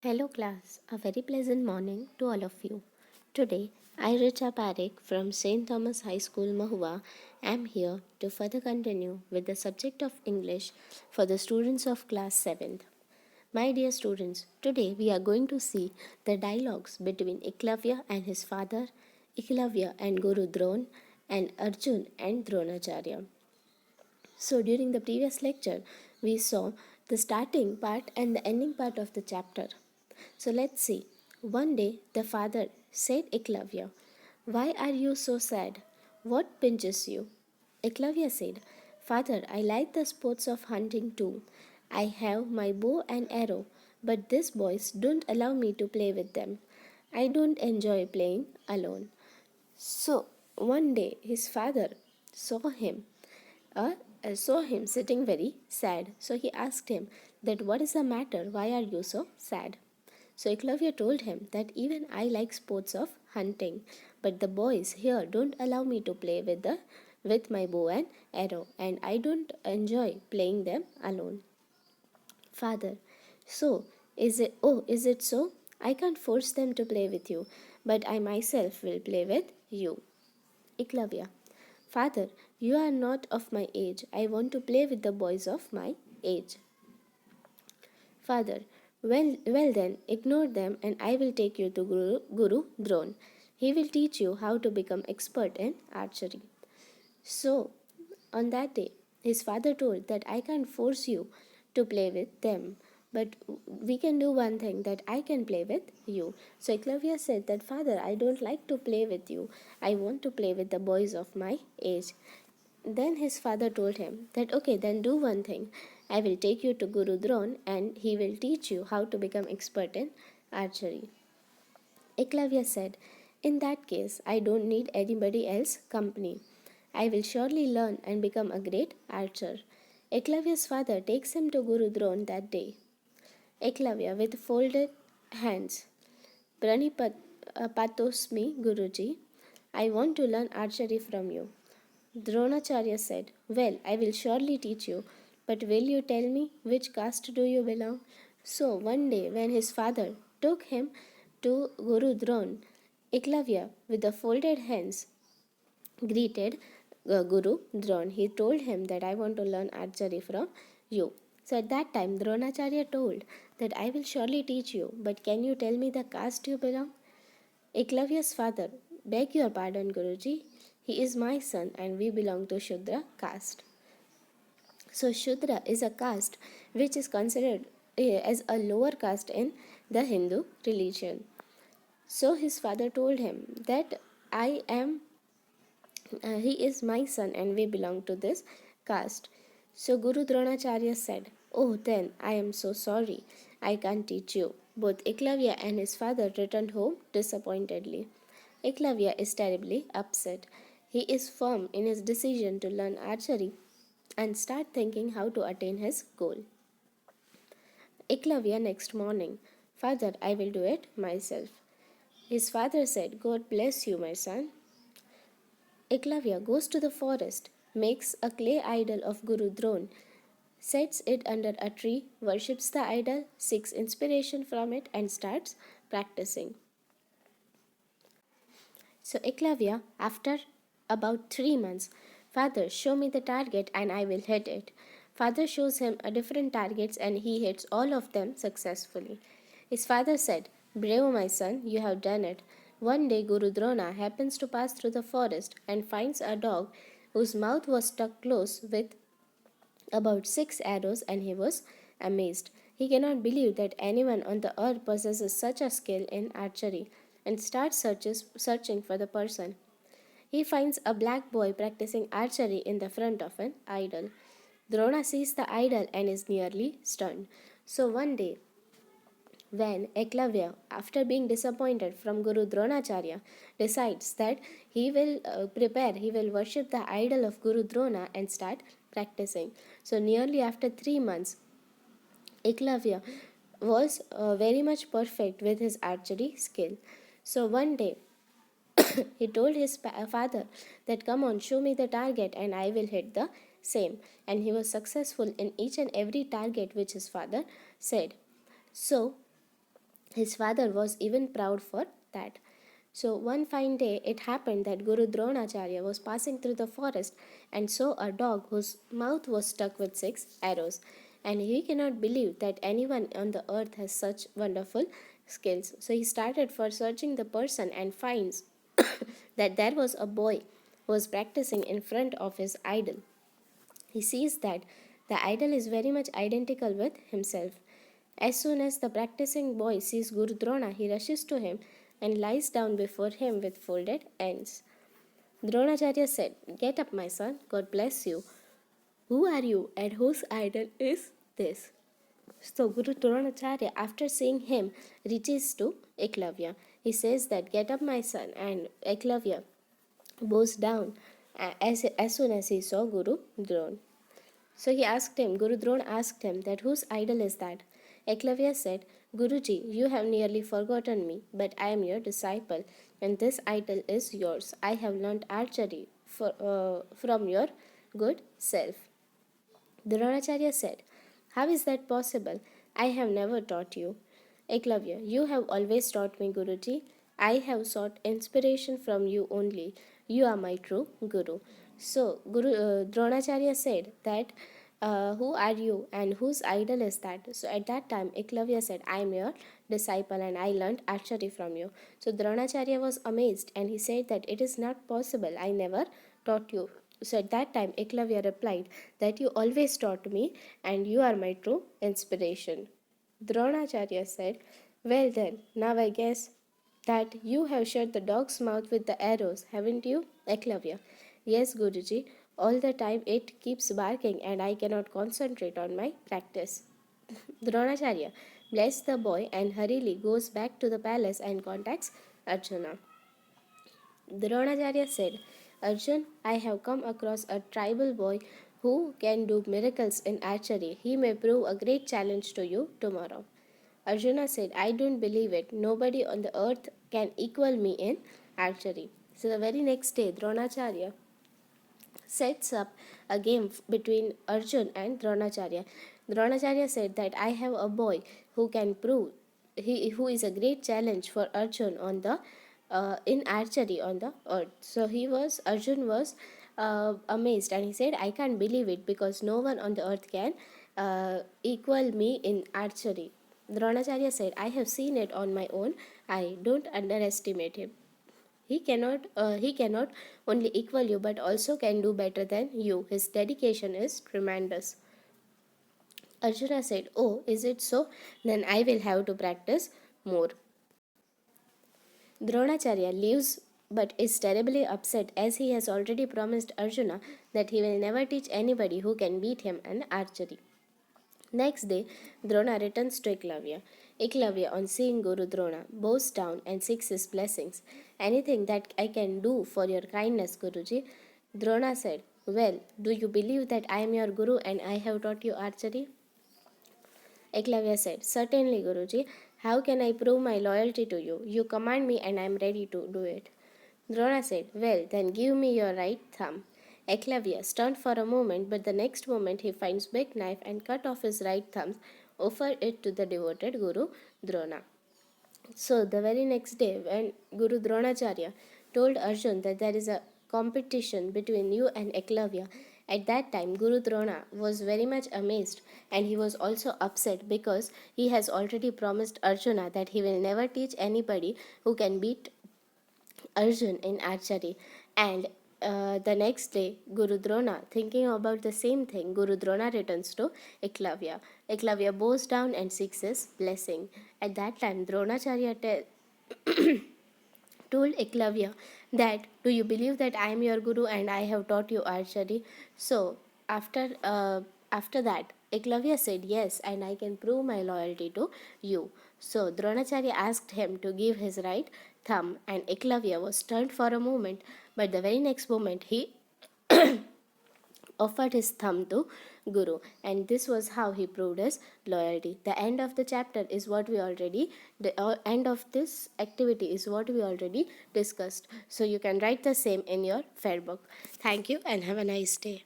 Hello class, a very pleasant morning to all of you. Today, I Richa Parekh from St. Thomas High School, Mahua, am here to further continue with the subject of English for the students of class 7th. My dear students, today we are going to see the dialogues between Eklavya and his father, Eklavya and Guru Dron, and Arjun and Dronacharya. So, during the previous lecture, we saw the starting part and the ending part of the chapter. So, let's see. One day, the father said Eklavya, "Why are you so sad? What pinches you?" Eklavya said, "Father, I like the sports of hunting too. I have my bow and arrow, but these boys don't allow me to play with them. I don't enjoy playing alone." So, one day, his father saw him uh, saw him sitting very sad. So he asked him that what is the matter? Why are you so sad? So Eklavya told him that even I like sports of hunting, but the boys here don't allow me to play with my bow and arrow, and I don't enjoy playing them alone. Father, so is it so? I can't force them to play with you, but I myself will play with you. Eklavya, Father, you are not of my age. I want to play with the boys of my age. Father, well then, ignore them and I will take you to Guru Dron. He will teach you how to become expert in archery. So, on that day, his father told that I can't force you to play with them, but we can do one thing that I can play with you. So Eklavya said that, Father, I don't like to play with you. I want to play with the boys of my age. Then his father told him that, okay, then do one thing. I will take you to Guru Dron and he will teach you how to become expert in archery. Eklavya said, in that case, I don't need anybody else's company. I will surely learn and become a great archer. Eklavya's father takes him to Guru Dron that day. Eklavya with folded hands. Patosmi, Guruji. I want to learn archery from you. Dronacharya said, well, I will surely teach you, but will you tell me which caste do you belong? So one day, when his father took him to Guru Dron, Eklavya, with the folded hands, greeted Guru Dron. He told him that I want to learn archery from you. So at that time, Dronacharya told that I will surely teach you, but can you tell me the caste you belong? Eklavya's father, beg your pardon, Guruji. He is my son and we belong to Shudra caste. So Shudra is a caste which is considered as a lower caste in the Hindu religion. So his father told him that he is my son and we belong to this caste. So Guru Dronacharya said, oh then I am so sorry, I can't teach you. Both Eklavya and his father returned home disappointedly. Eklavya is terribly upset. He is firm in his decision to learn archery and start thinking how to attain his goal. Eklavya next morning, Father, I will do it myself. His father said, God bless you, my son. Eklavya goes to the forest, makes a clay idol of Guru Dron, sets it under a tree, worships the idol, seeks inspiration from it, and starts practicing. So Eklavya, after about 3 months, Father, show me the target and I will hit it. Father shows him a different targets and he hits all of them successfully. His father said, bravo my son, you have done it. One day Guru Drona happens to pass through the forest and finds a dog whose mouth was stuck close with about 6 arrows and he was amazed. He cannot believe that anyone on the earth possesses such a skill in archery and starts searching for the person. He finds a black boy practicing archery in the front of an idol. Drona sees the idol and is nearly stunned. So one day, when Eklavya, after being disappointed from Guru Dronacharya, decides that he will worship the idol of Guru Drona and start practicing. So, nearly after 3 months, Eklavya was very much perfect with his archery skill. So, one day, he told his father that, come on, show me the target and I will hit the same. And he was successful in each and every target which his father said. So, His father was even proud for that. So one fine day it happened that Guru Dronacharya was passing through the forest and saw a dog whose mouth was stuck with 6 arrows. And he cannot believe that anyone on the earth has such wonderful skills. So he started for searching the person and finds that there was a boy who was practicing in front of his idol. He sees that the idol is very much identical with himself. As soon as the practicing boy sees Guru Drona, he rushes to him and lies down before him with folded hands. Dronacharya said, "Get up, my son, God bless you. Who are you and whose idol is this?" So Guru Dronacharya, after seeing him, reaches to Eklavya. He says that, "Get up, my son," and Eklavya bows down as soon as he saw Guru Drona. So Guru Drona asked him that whose idol is that? Eklavya said, "Guruji, you have nearly forgotten me, but I am your disciple, and this idol is yours. I have learnt archery from your good self." Dronacharya said, "How is that possible? I have never taught you." Eklavya, "You have always taught me, Guruji. I have sought inspiration from you only. You are my true Guru." So, Dronacharya said that, "Who are you and whose idol is that?" So, at that time, Eklavya said, "I am your disciple and I learned archery from you." So, Dronacharya was amazed and he said that, "It is not possible. I never taught you." So at that time, Eklavya replied that, "You always taught me and you are my true inspiration." Dronacharya said, "Well then, now I guess that you have shut the dog's mouth with the arrows, haven't you?" Eklavya, "Yes, Guruji. All the time it keeps barking and I cannot concentrate on my practice." Dronacharya blessed the boy and hurriedly goes back to the palace and contacts Arjuna. Dronacharya said, "Arjun, I have come across a tribal boy who can do miracles in archery. He may prove a great challenge to you tomorrow." Arjuna said, "I don't believe it. Nobody on the earth can equal me in archery." So the very next day, Dronacharya sets up a game between Arjun and Dronacharya. Dronacharya said that, "I have a boy who can prove who is a great challenge for Arjun on the in archery on the earth." So Arjun was amazed and he said, "I can't believe it because no one on the earth can equal me in archery." Dronacharya said, "I have seen it on my own. I don't underestimate him. He cannot only equal you but also can do better than you. His dedication is tremendous." Arjuna said, "Oh, is it so? Then I will have to practice more." Dronacharya leaves but is terribly upset as he has already promised Arjuna that he will never teach anybody who can beat him in archery. Next day, Drona returns to Eklavya. Eklavya, on seeing Guru Drona, bows down and seeks his blessings. "Anything that I can do for your kindness, Guruji?" Drona said, "Well, do you believe that I am your Guru and I have taught you archery?" Eklavya said, "Certainly, Guruji. How can I prove my loyalty to you? You command me and I am ready to do it." Drona said, "Well, then give me your right thumb." Eklavya stunned for a moment, but the next moment he finds big knife and cut off his right thumb, offer it to the devoted Guru Drona. So the very next day, when Guru Dronacharya told Arjun that there is a competition between you and Eklavya, at that time Guru Drona was very much amazed and he was also upset because he has already promised Arjuna that he will never teach anybody who can beat Arjun in archery. And the next day, Guru Drona, thinking about the same thing, Guru Drona returns to Eklavya. Eklavya bows down and seeks his blessing. At that time, Dronacharya told Eklavya that, "Do you believe that I am your Guru and I have taught you archery?" So after that, Eklavya said, "Yes, and I can prove my loyalty to you." So Dronacharya asked him to give his right thumb, and Eklavya was stunned for a moment, but the very next moment he offered his thumb to Guru, and this was how he proved his loyalty. The end of the chapter is what we already, the end of this activity is what we already discussed. So you can write the same in your fair book. Thank you and have a nice day.